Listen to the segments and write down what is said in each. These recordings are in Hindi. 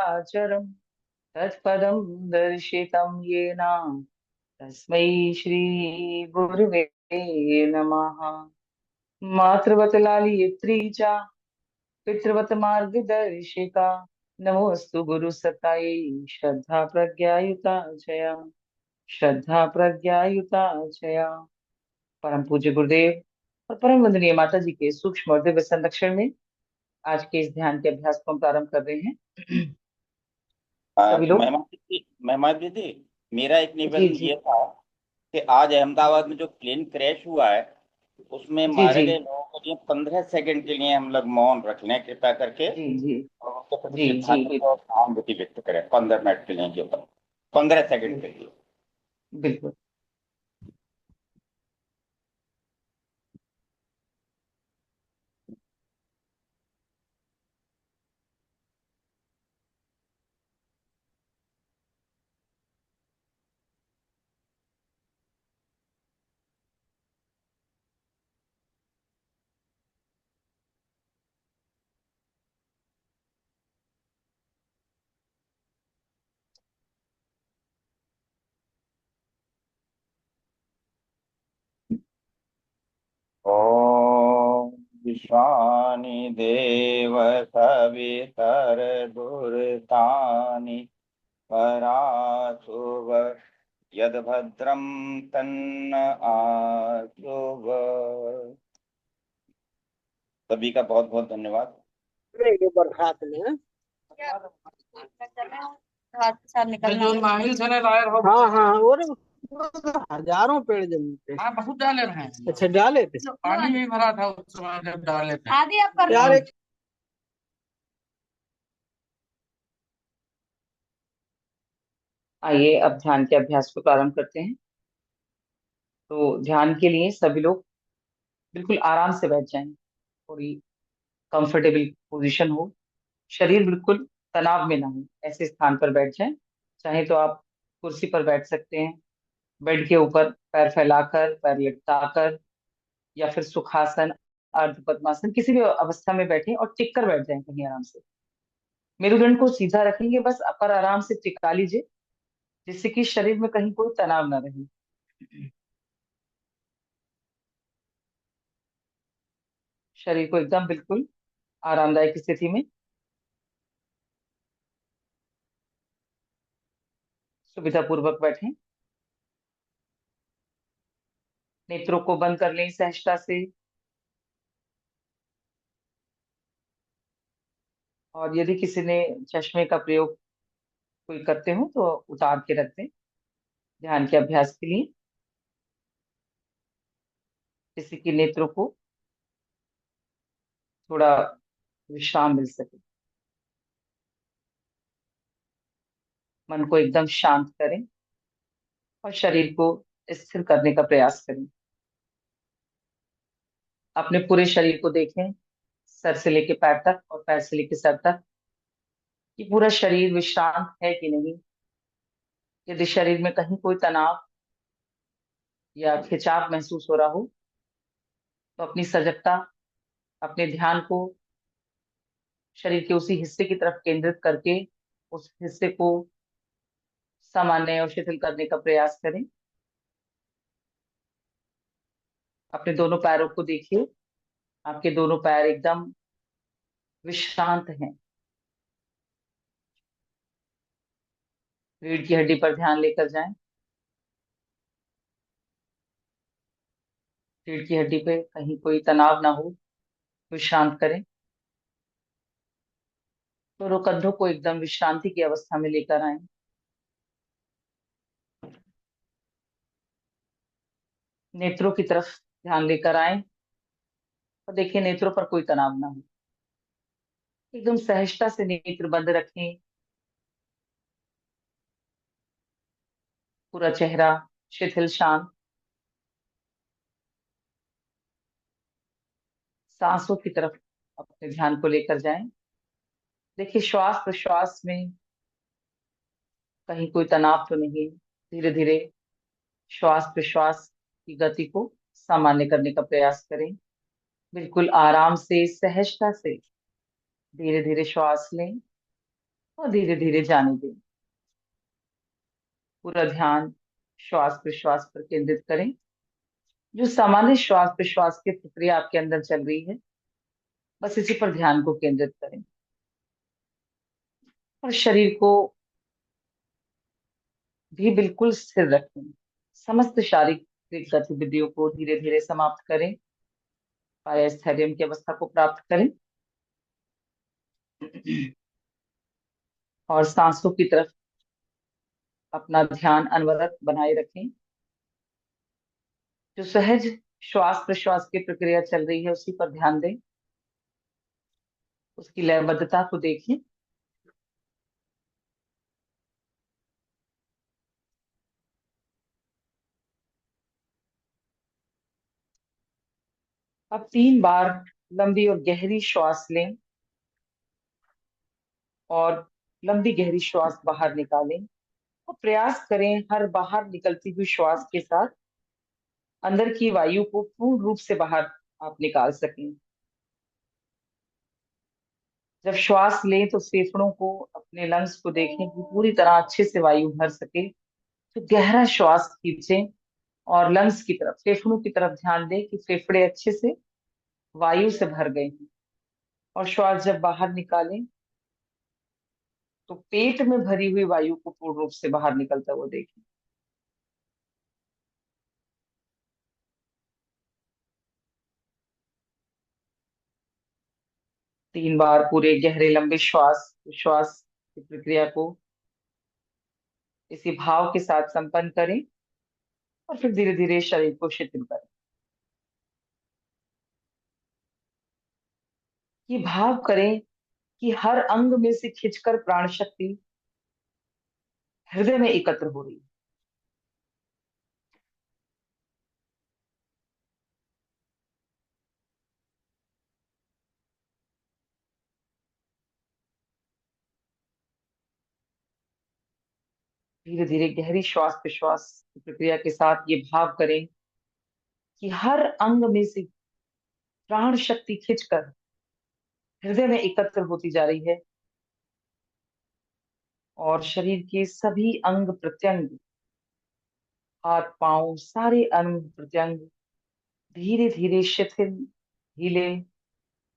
चराचरम् तत्पदं दर्शितं येन तस्मै श्रीगुरुवे नमः। मातृवत् लालयित्री च पितृवत् मार्गदर्शिका नमोऽस्तु गुरुसतायै श्रद्धा प्रज्ञायुता चया श्रद्धा प्रज्ञायुता चया। परम पूज्य गुरुदेव और परम वंदनीय माता जी के सूक्ष्म और दिव्य संरक्षण में आज के इस ध्यान के अभ्यास को हम प्रारंभ कर रहे हैं। सभी लोग। मेहमान दीदी, मेरा एक जी निवेदन जी ये था कि आज अहमदाबाद में जो प्लेन क्रैश हुआ है उसमें जी मारे जी गए लोगों के लिए 15 सेकंड के लिए हम लोग मौन रख लें कृपया करके, जी जी और उनके प्रति जी जी श्रद्धांजलि और सहानुभूति व्यक्त करें 15 मिनट के लिए के ऊपर, 15 सेकंड के लिए। बिल्कुल। ओम विश्वानि देव सवितर्दुर्तानि पराशुभ यद्भद्रं तन्न आशुभ। सभी का बहुत बहुत धन्यवाद। ये बरसात में हाथ के साथ निकलना जो माहिल से लायर हो। हाँ हाँ और हजारों पेड़ जमीन हाँ, बहुत डाले रहे हैं। अच्छा डाले थे पानी भी भरा था उस समय जब डाले थे। आदि आप कर यार एक आइए अब ध्यान के अभ्यास को प्रारंभ करते हैं। तो ध्यान के लिए सभी लोग बिल्कुल आराम से बैठ जाएं। थोड़ी कंफर्टेबल पोजीशन हो, शरीर बिल्कुल तनाव में ना हो, ऐसे स्थान पर बैठ जाएं। चाहे तो आप कुर्सी पर बैठ सकते हैं, बेड के ऊपर पैर फैलाकर, पैर लटकाकर, या फिर सुखासन, अर्ध पद्मासन, किसी भी अवस्था में बैठे और टिक कर बैठ जाएं कहीं आराम से। मेरुदंड को सीधा रखेंगे, बस पर आराम से टिका लीजिए, जिससे कि शरीर में कहीं कोई तनाव ना रहे। शरीर को एकदम बिल्कुल आरामदायक स्थिति में सुविधा पूर्वक बैठें। नेत्रों को बंद कर लें सहजता से, और यदि किसी ने चश्मे का प्रयोग कोई करते हो तो उतार के रख दें ध्यान के अभ्यास के लिए, जिससे कि नेत्रों को थोड़ा विश्राम मिल सके। मन को एकदम शांत करें और शरीर को स्थिर करने का प्रयास करें। अपने पूरे शरीर को देखें, सर से लेके पैर तक और पैर से लेके सर तक, कि पूरा शरीर विश्रांत है कि नहीं। यदि शरीर में कहीं कोई तनाव या खिंचाव महसूस हो रहा हो तो अपनी सजगता, अपने ध्यान को शरीर के उसी हिस्से की तरफ केंद्रित करके उस हिस्से को सामान्य और शिथिल करने का प्रयास करें। अपने दोनों पैरों को देखिए, आपके दोनों पैर एकदम विश्रांत हैं। रीढ़ की हड्डी पर ध्यान लेकर जाएं। रीढ़ की हड्डी पे कहीं कोई तनाव ना हो, विश्रांत करें। दोनों कंधों को एकदम विश्रांति की अवस्था में लेकर आए। नेत्रों की तरफ ध्यान लेकर आए और देखिए नेत्रों पर कोई तनाव ना हो। एकदम सहजता से नेत्र बंद रखें। पूरा चेहरा शिथिल शांत। सांसों की तरफ अपने ध्यान को लेकर जाएं। देखिए श्वास प्रश्वास में कहीं कोई तनाव तो नहीं। धीरे धीरे श्वास प्रश्वास की गति को सामान्य करने का प्रयास करें। बिल्कुल आराम से सहजता से धीरे धीरे श्वास लें और धीरे धीरे जाने दें। पूरा ध्यान श्वास प्रश्वास पर केंद्रित करें। जो सामान्य श्वास प्रश्वास की प्रक्रिया आपके अंदर चल रही है, बस इसी पर ध्यान को केंद्रित करें। और शरीर को भी बिल्कुल स्थिर रखें। समस्त शारीरिक गतिविधियों को धीरे धीरे समाप्त करें। कायास्थैर्य की अवस्था को प्राप्त करें और सांसों की तरफ अपना ध्यान अनवरत बनाए रखें। जो सहज श्वास प्रश्वास की प्रक्रिया चल रही है उसी पर ध्यान दें। उसकी लयबद्धता को देखें। अब 3 बार लंबी और गहरी श्वास लें और लंबी गहरी श्वास बाहर निकालें। और प्रयास करें हर बाहर निकलती हुई श्वास के साथ अंदर की वायु को पूर्ण रूप से बाहर आप निकाल सकें। जब श्वास लें तो फेफड़ों को, अपने लंग्स को देखें कि पूरी तरह अच्छे से वायु भर सके। तो गहरा श्वास खींचें और लंग्स की तरफ, फेफड़ों की तरफ ध्यान दें कि फेफड़े अच्छे से वायु से भर गए हैं। और श्वास जब बाहर निकालें तो पेट में भरी हुई वायु को पूर्ण रूप से बाहर निकलता हुआ देखें। 3 बार पूरे गहरे लंबे श्वास श्वास की प्रक्रिया को इसी भाव के साथ संपन्न करें और फिर धीरे धीरे शरीर को शिथिल करें। ये भाव करें कि हर अंग में से खिंचकर प्राण शक्ति हृदय में एकत्र हो रही है। धीरे धीरे गहरी श्वास प्रश्वास की प्रक्रिया के साथ ये भाव करें कि हर अंग में से प्राण शक्ति खिंचकर हृदय में एकत्र होती जा रही है और शरीर के सभी अंग प्रत्यंग, हाथ पांव, सारे अंग प्रत्यंग धीरे धीरे शिथिल, ढीले,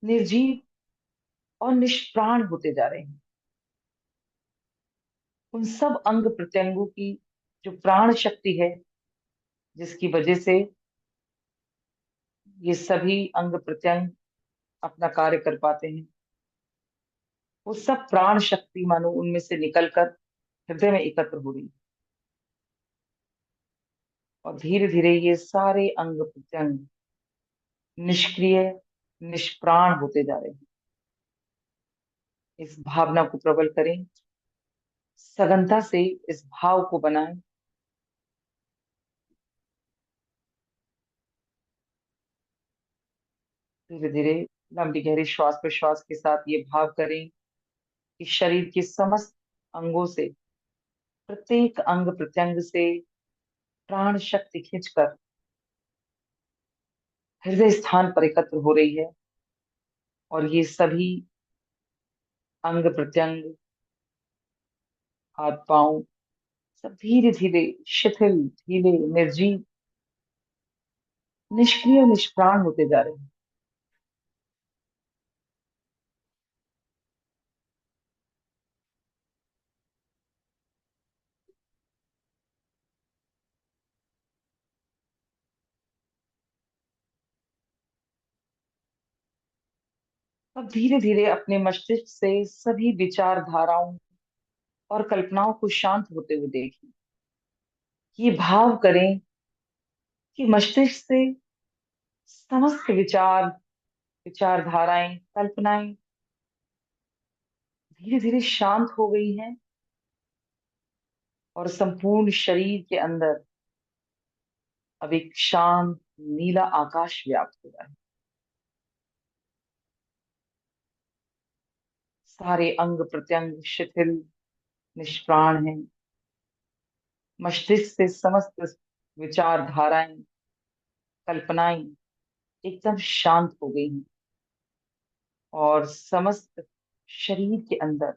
निर्जीव और निष्प्राण होते जा रहे हैं। उन सब अंग प्रत्यंगों की जो प्राण शक्ति है, जिसकी वजह से ये सभी अंग प्रत्यंग अपना कार्य कर पाते हैं, वो सब प्राण शक्ति मानो उनमें से निकलकर हृदय में एकत्र हो रही है। और धीरे धीरे ये सारे अंग प्रत्यंग निष्क्रिय, निष्प्राण होते जा रहे हैं। इस भावना को प्रबल करें, सघनता से इस भाव को बनाएं। धीरे धीरे लंबी गहरी श्वास प्रश्वास के साथ ये भाव करें कि शरीर के समस्त अंगों से, प्रत्येक अंग प्रत्यंग से प्राण शक्ति खींचकर हृदय स्थान पर एकत्र हो रही है। और ये सभी अंग प्रत्यंग, हाथ पांव सब धीरे धीरे शिथिल, ढीले, निर्जीव, निष्क्रिय, निष्प्राण होते जा रहे हैं। अब धीरे धीरे अपने मस्तिष्क से सभी विचारधाराओं और कल्पनाओं को शांत होते हुए देखें। ये भाव करें कि मस्तिष्क से समस्त विचार, विचारधाराएं, कल्पनाएं धीरे धीरे शांत हो गई हैं और संपूर्ण शरीर के अंदर अब एक शांत नीला आकाश व्याप्त हो रहा है। सारे अंग प्रत्यंग शिथिल, निष्प्राण हैं। मस्तिष्क से समस्त विचारधाराएं, कल्पनाएं एकदम शांत हो गई हैं और समस्त शरीर के अंदर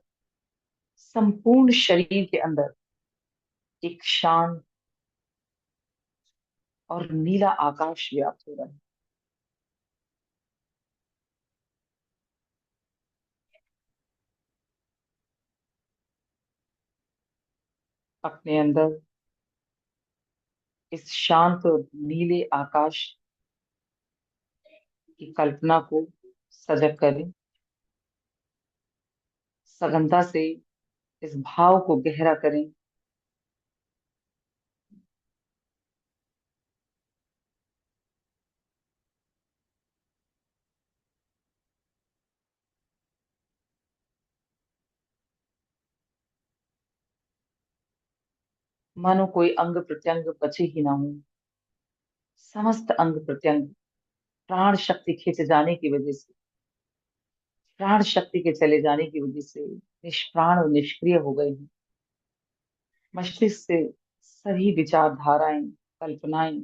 संपूर्ण शरीर के अंदर एक शांत और नीला आकाश व्याप्त हो रहा है। अपने अंदर इस शांत और नीले आकाश की कल्पना को सजग करें। सघनता से इस भाव को गहरा करें। मानो कोई अंग प्रत्यंग बचे ही ना हो। समस्त अंग प्रत्यंग प्राण शक्ति खींचे जाने की वजह से, प्राण शक्ति के चले जाने की वजह से निष्प्राण और निष्क्रिय हो गए हैं। मस्तिष्क से सभी विचारधाराएं, कल्पनाएं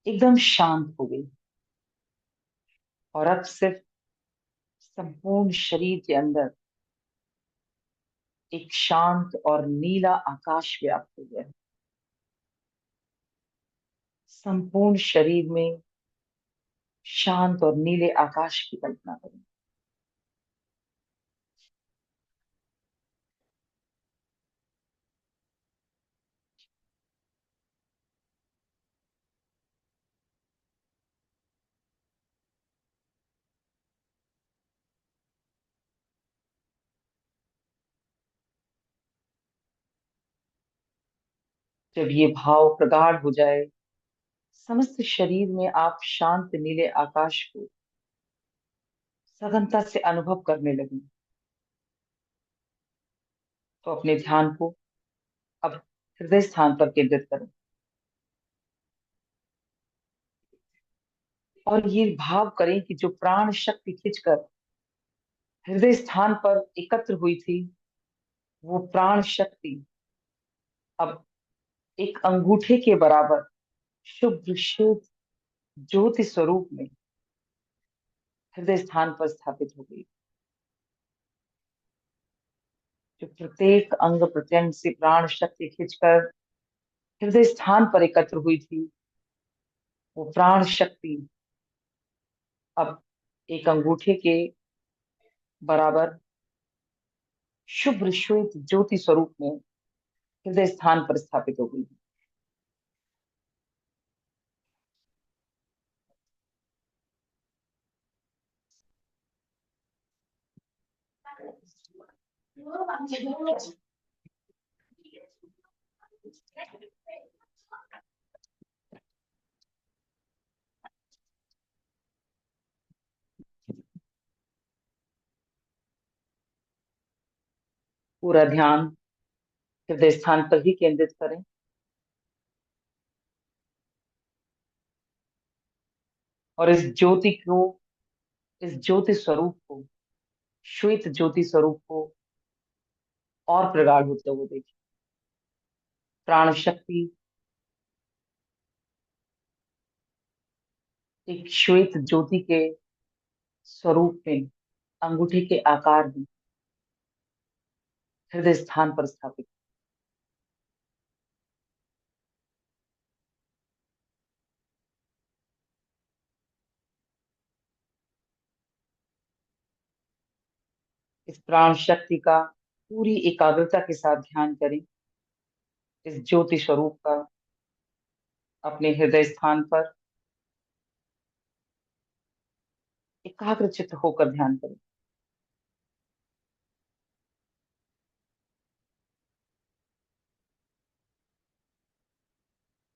एकदम शांत हो गई। और अब सिर्फ संपूर्ण शरीर के अंदर एक शांत और नीला आकाश व्याप्त हो गया है। संपूर्ण शरीर में शांत और नीले आकाश की कल्पना करें। जब ये भाव प्रगाढ़ हो जाए, समस्त शरीर में आप शांत नीले आकाश को सघनता से अनुभव करने लगे, तो अपने ध्यान को अब हृदय स्थान पर केंद्रित करें। और ये भाव करें कि जो प्राण शक्ति खींचकर हृदय स्थान पर एकत्र हुई थी, वो प्राण शक्ति अब एक अंगूठे के बराबर शुभ्र श्वेत ज्योति स्वरूप में हृदय स्थान पर स्थापित हो गई। जो प्रत्येक अंग प्रत्यंग से प्राण शक्ति खींचकर हृदय स्थान पर एकत्र हुई थी, वो प्राण शक्ति अब एक अंगूठे के बराबर शुभ्र श्वेत ज्योति स्वरूप में हृदय स्थान पर स्थापित हो गई। पूरा ध्यान हृदय स्थान पर ही केंद्रित करें। और इस ज्योति स्वरूप को, श्वेत ज्योति स्वरूप को और प्रगाढ़ होते हुए देखिए। प्राण शक्ति एक श्वेत ज्योति के स्वरूप में, अंगूठे के आकार में हृदय स्थान पर स्थापित। इस प्राण शक्ति का पूरी एकाग्रता के साथ ध्यान करें। इस ज्योति स्वरूप का अपने हृदय स्थान पर एकाग्रचित्त होकर ध्यान करें।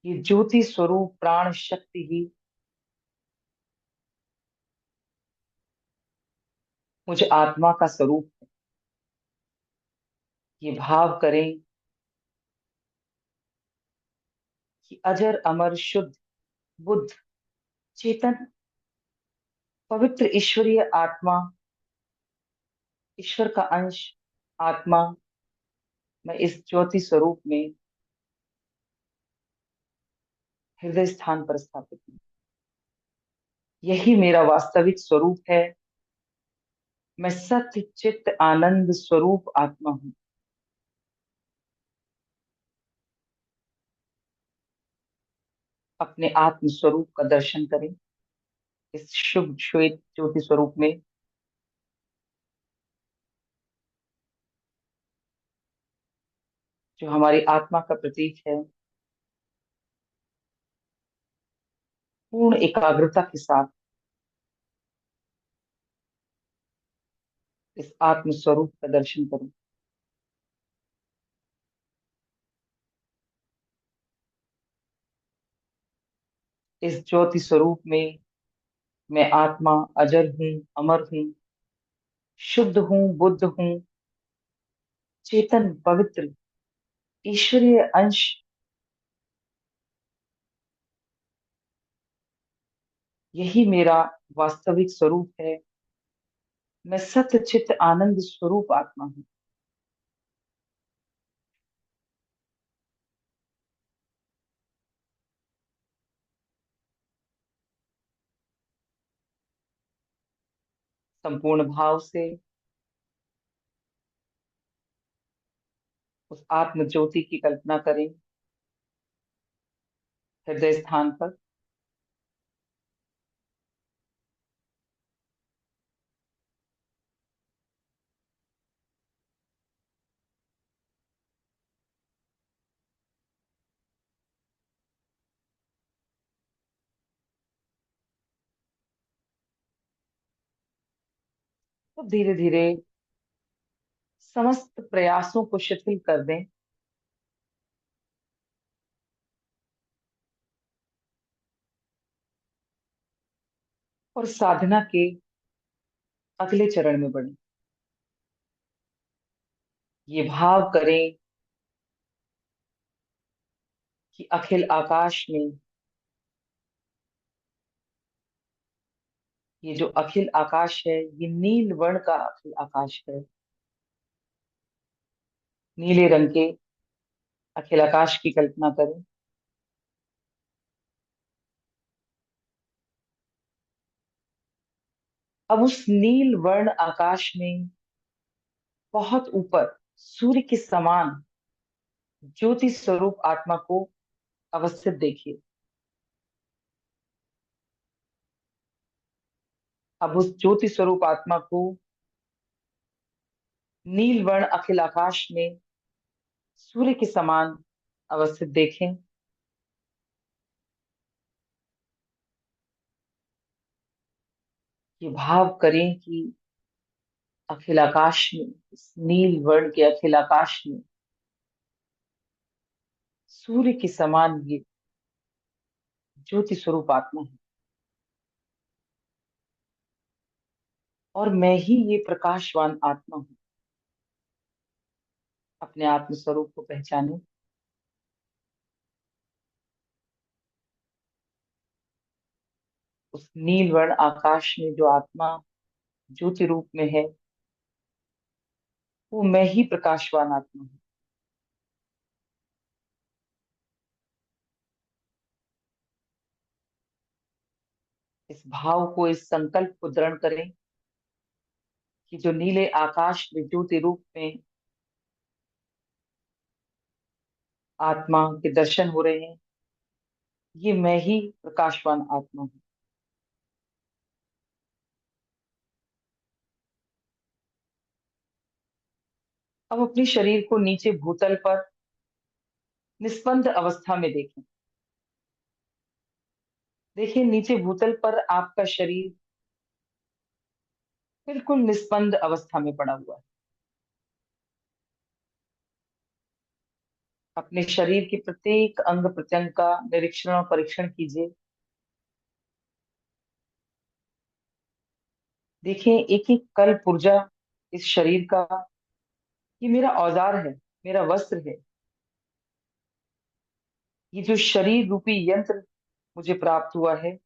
ये ज्योति स्वरूप प्राण शक्ति ही मुझे आत्मा का स्वरूप है। ये भाव करें कि अजर अमर शुद्ध बुद्ध चेतन पवित्र ईश्वरीय आत्मा, ईश्वर का अंश आत्मा, मैं इस ज्योति स्वरूप में हृदय स्थान पर स्थापित हूँ। यही मेरा वास्तविक स्वरूप है। मैं सत्य चित्त आनंद स्वरूप आत्मा हूँ। अपने आत्म स्वरूप का दर्शन करें इस शुभ श्वेत ज्योति स्वरूप में। जो हमारी आत्मा का प्रतीक है, पूर्ण एकाग्रता के साथ इस आत्म स्वरूप का दर्शन करें। इस ज्योति स्वरूप में मैं आत्मा अजर हूँ, अमर हूँ, शुद्ध हूँ, बुद्ध हूँ, चेतन, पवित्र, ईश्वरीय अंश, यही मेरा वास्तविक स्वरूप है। मैं सत्य चित्त आनंद स्वरूप आत्मा हूँ। संपूर्ण भाव से उस आत्म ज्योति की कल्पना करें हृदय स्थान पर। तो धीरे धीरे समस्त प्रयासों को शिथिल कर दें और साधना के अगले चरण में बढ़ें। ये भाव करें कि अखिल आकाश में, ये जो अखिल आकाश है, ये नील वर्ण का अखिल आकाश है। नीले रंग के अखिल आकाश की कल्पना करें। अब उस नील वर्ण आकाश में बहुत ऊपर सूर्य के समान ज्योति स्वरूप आत्मा को अवस्थित देखिए। अब उस ज्योति स्वरूप आत्मा को नील वर्ण अखिल आकाश में सूर्य के समान अवस्थित देखें। ये भाव करें कि अखिल आकाश में, इस नील वर्ण के अखिल आकाश में सूर्य के समान ये ज्योति स्वरूप आत्मा है और मैं ही ये प्रकाशवान आत्मा हूं। अपने आत्म स्वरूप को पहचाने। उस नील वर्ण आकाश में जो आत्मा ज्योति रूप में है, वो मैं ही प्रकाशवान आत्मा हूं। इस भाव को, इस संकल्प को दृढ़ करें कि जो नीले आकाश में ज्योति रूप में आत्मा के दर्शन हो रहे हैं, ये मैं ही प्रकाशवान आत्मा हूं। अब अपने शरीर को नीचे भूतल पर निस्पंद अवस्था में देखें। देखिए, नीचे भूतल पर आपका शरीर बिल्कुल निस्पंद अवस्था में पड़ा हुआ है। अपने शरीर के प्रत्येक अंग प्रत्यंग का निरीक्षण और परीक्षण कीजिए। देखिए, एक एक कल पुर्जा इस शरीर का, ये मेरा औजार है, मेरा वस्त्र है। ये जो शरीर रूपी यंत्र मुझे प्राप्त हुआ है,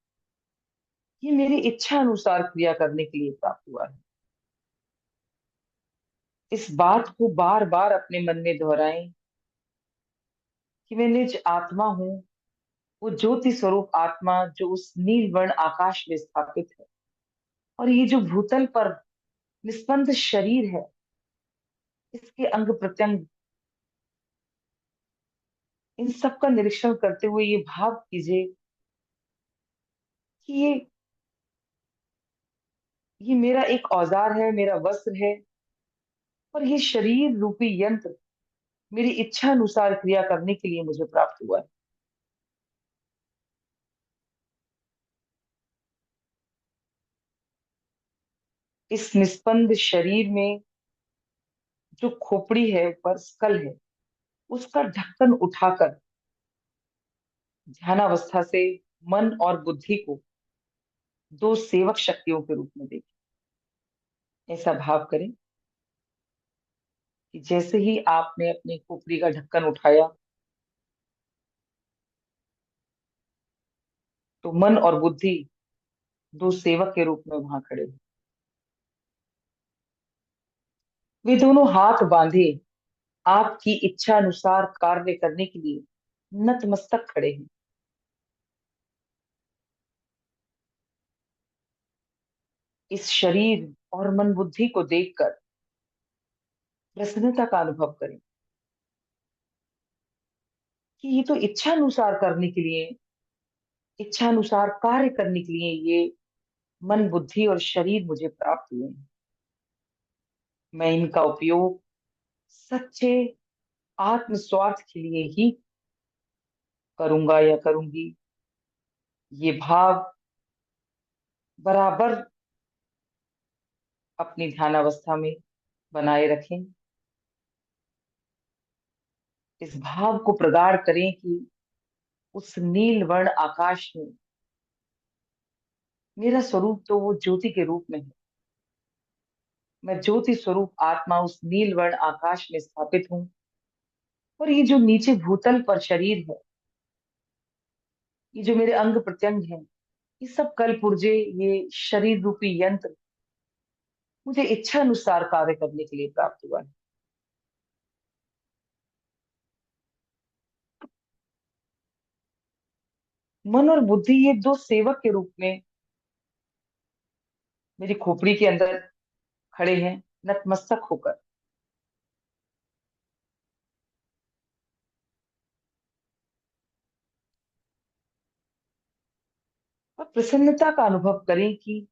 ये मेरी इच्छा अनुसार क्रिया करने के लिए प्राप्त हुआ है। इस बात को बार बार अपने मन में दोहराएं कि मैं निज आत्मा हूँ, वो ज्योति स्वरूप आत्मा जो उस नील वर्ण आकाश में स्थापित है। और ये जो भूतल पर निस्पंद शरीर है, इसके अंग प्रत्यंग, इन सब का निरीक्षण करते हुए ये भाव कीजिए कि ये मेरा एक औजार है, मेरा वस्त्र है, और ये शरीर रूपी यंत्र मेरी इच्छा अनुसार क्रिया करने के लिए मुझे प्राप्त हुआ है। इस निस्पंद शरीर में जो खोपड़ी है, ऊपर स्कल है, उसका ढक्कन उठाकर ध्यानावस्था से मन और बुद्धि को दो सेवक शक्तियों के रूप में देखें। ऐसा भाव करें कि जैसे ही आपने अपनी खोपड़ी का ढक्कन उठाया, तो मन और बुद्धि दो सेवक के रूप में वहां खड़े हैं। वे दोनों हाथ बांधे आपकी इच्छा अनुसार कार्य करने के लिए नतमस्तक खड़े हैं। इस शरीर और मन बुद्धि को देखकर प्रसन्नता का अनुभव करें कि ये तो इच्छा अनुसार करने के लिए, इच्छा अनुसार कार्य करने के लिए ये मन बुद्धि और शरीर मुझे प्राप्त हुए हैं। मैं इनका उपयोग सच्चे आत्म स्वार्थ के लिए ही करूंगा या करूंगी। ये भाव बराबर अपनी ध्यानावस्था में बनाए रखें। इस भाव को प्रगाढ़ करें कि उस नील वर्ण आकाश में मेरा स्वरूप तो वो ज्योति के रूप में है। मैं ज्योति स्वरूप आत्मा उस नील वर्ण आकाश में स्थापित हूँ, और ये जो नीचे भूतल पर शरीर है, ये जो मेरे अंग प्रत्यंग है, ये सब कल पुर्जे, ये शरीर रूपी यंत्र मुझे इच्छा अनुसार कार्य करने के लिए प्राप्त हुआ है। मन और बुद्धि ये दो सेवक के रूप में मेरी खोपड़ी के अंदर खड़े हैं, नतमस्तक होकर। और प्रसन्नता का अनुभव करें कि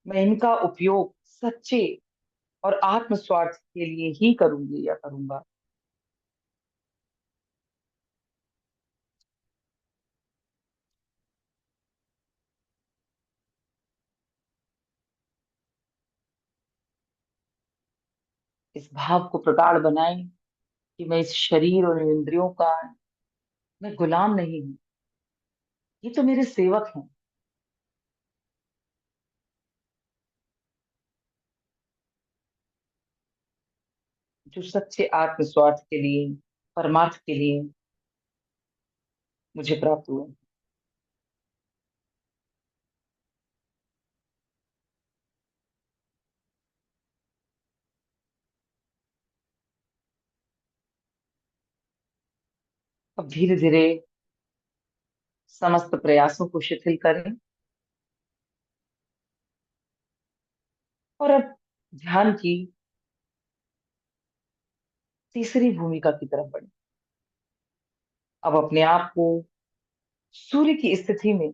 मैं इनका उपयोग सच्चे और आत्म स्वार्थ के लिए ही करूंगी या करूंगा। इस भाव को प्रगाढ़ बनाएं कि मैं इस शरीर और इंद्रियों का मैं गुलाम नहीं हूं, ये तो मेरे सेवक हैं। जो सच्चे आत्म स्वार्थ के लिए, परमार्थ के लिए मुझे प्राप्त हुए। अब धीरे धीरे समस्त प्रयासों को शिथिल करें, और अब ध्यान की तीसरी भूमिका की तरफ बढ़े। अब अपने आप को सूर्य की स्थिति में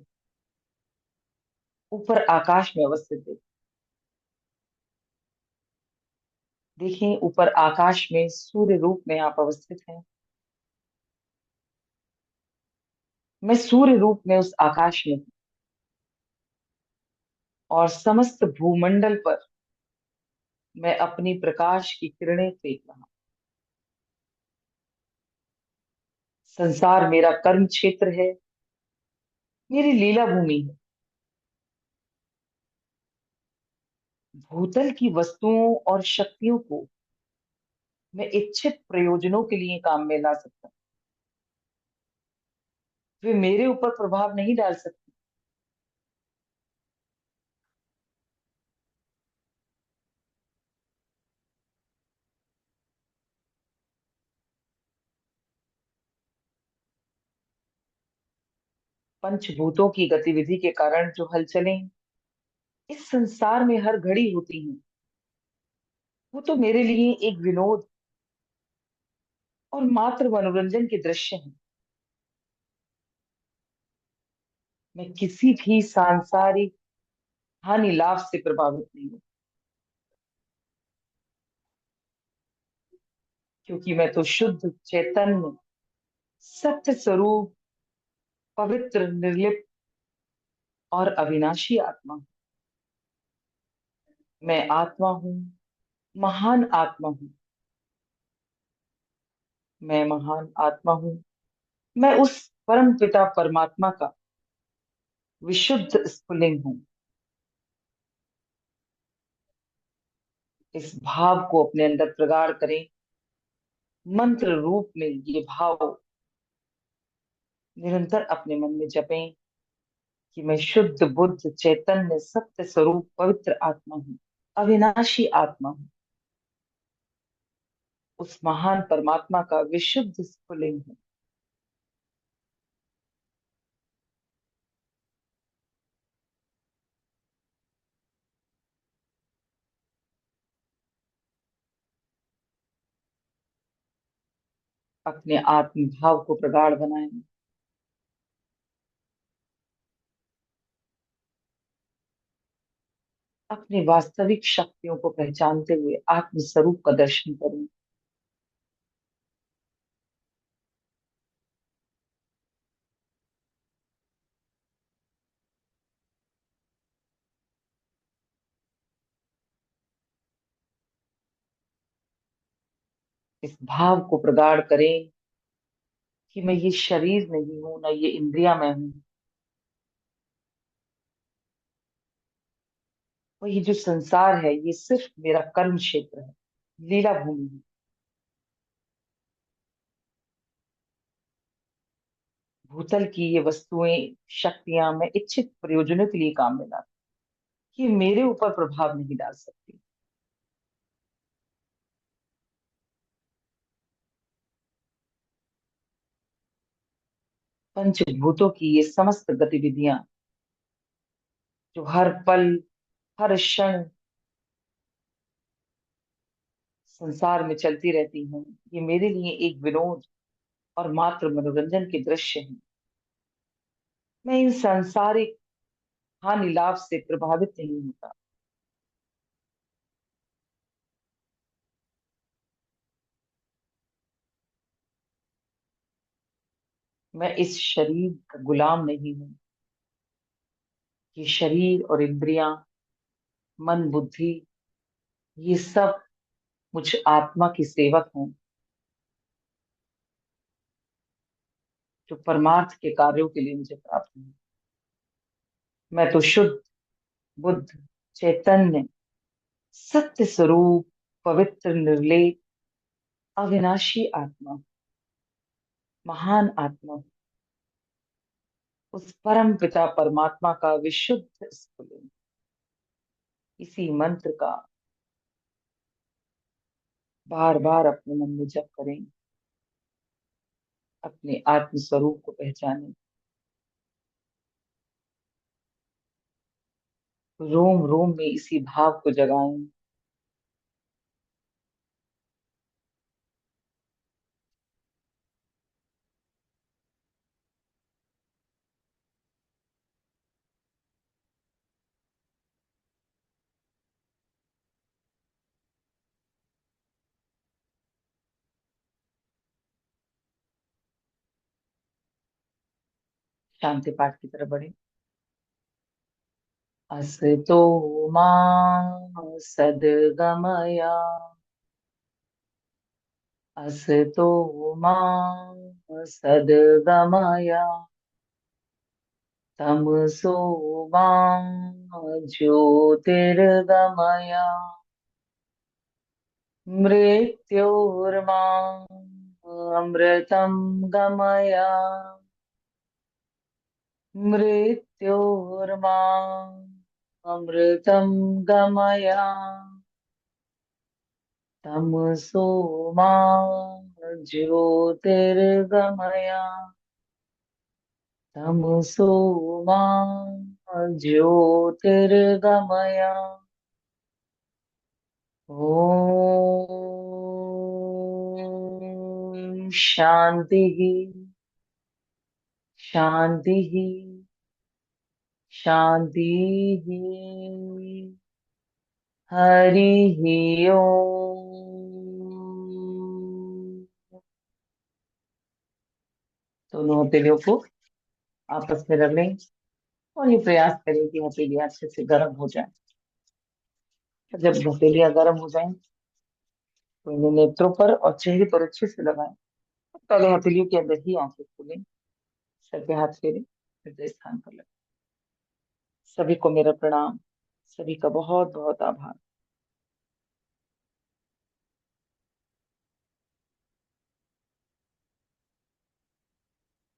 ऊपर आकाश में अवस्थित देखें। देखें, ऊपर आकाश में सूर्य रूप में आप अवस्थित हैं। मैं सूर्य रूप में उस आकाश में हूं, और समस्त भूमंडल पर मैं अपनी प्रकाश की किरणें फेंक रहा हूं। संसार मेरा कर्म क्षेत्र है, मेरी लीला भूमि है। भूतल की वस्तुओं और शक्तियों को मैं इच्छित प्रयोजनों के लिए काम में ला सकता हूं। वे मेरे ऊपर प्रभाव नहीं डाल सकती। पंचभूतों की गतिविधि के कारण जो हलचलें इस संसार में हर घड़ी होती हैं, वो तो मेरे लिए एक विनोद और मात्र मनोरंजन के दृश्य हैं। मैं किसी भी सांसारिक हानि लाभ से प्रभावित नहीं हूँ, क्योंकि मैं तो शुद्ध चैतन्य सत्य स्वरूप पवित्र निर्लिप्त और अविनाशी आत्मा हूँ। मैं आत्मा हूँ, महान आत्मा हूँ। मैं महान आत्मा हूँ। मैं उस परम पिता परमात्मा का विशुद्ध स्फुलिंग हूँ। इस भाव को अपने अंदर प्रगाढ़ करें। मंत्र रूप में ये भाव निरंतर अपने मन में जपें कि मैं शुद्ध बुद्ध चैतन्य सत्य स्वरूप पवित्र आत्मा हूँ, अविनाशी आत्मा हूँ, उस महान परमात्मा का विशुद्ध स्फुलिंग हूँ। अपने आत्म भाव को प्रगाढ़ बनाएं। अपनी वास्तविक शक्तियों को पहचानते हुए आत्म स्वरूप का दर्शन करें। इस भाव को प्रगाढ़ करें कि मैं ये शरीर नहीं हूं, ना ये इंद्रियां मैं हूं, और ये जो संसार है ये सिर्फ मेरा कर्म क्षेत्र है, लीला भूमि है। भूतल की ये वस्तुएं शक्तियां मैं इच्छित प्रयोजनों के लिए काम में लाती, ये मेरे ऊपर प्रभाव नहीं डाल सकती। पंचभूतों की ये समस्त गतिविधियां जो हर पल हर क्षण संसार में चलती रहती हैं, ये मेरे लिए एक विनोद और मात्र मनोरंजन के दृश्य हैं। मैं इन सांसारिक हानि लाभ से प्रभावित नहीं होता। मैं इस शरीर का गुलाम नहीं हूँ। ये शरीर और इंद्रियां, मन बुद्धि, ये सब मुझ आत्मा की सेवक हैं, जो परमार्थ के कार्यों के लिए मुझे प्राप्त है। मैं तो शुद्ध बुद्ध चैतन्य सत्य स्वरूप पवित्र निर्लेप अविनाशी आत्मा, महान आत्मा, उस परम पिता परमात्मा का विशुद्ध स्फुलिंग। इसी मंत्र का बार बार अपने मन में जप करें। अपने आत्म स्वरूप को पहचानें। रोम रोम में इसी भाव को जगाएं। शांति पाठ की तरफ बढ़े। असतो मा सद्गमया, असतो मा सद्गमया, तमसो मा ज्योतिर्गमया, मृत्योर्मा अमृतं गमया, मृत्योर्मा अमृतं गमया, तमसो मा ज्योतिर्गमया, तमसो मा ज्योतिर्गमया। ओम शांति, शांति, शांति ही हरि ओम। दोनों हथेलियों को आपस में रख लें और ये प्रयास करें कि हथेलियां अच्छे से गर्म हो जाए। जब हथेलियां गर्म हो जाएं तो इन्हें नेत्रों पर और चेहरे पर अच्छे से लगाएं। पहले हथेलियों के अंदर ही आंखें खोलें, सर पे हाथ फेरें, हृदय स्थान पर लगाएं। सभी को मेरा प्रणाम, सभी का बहुत बहुत आभार।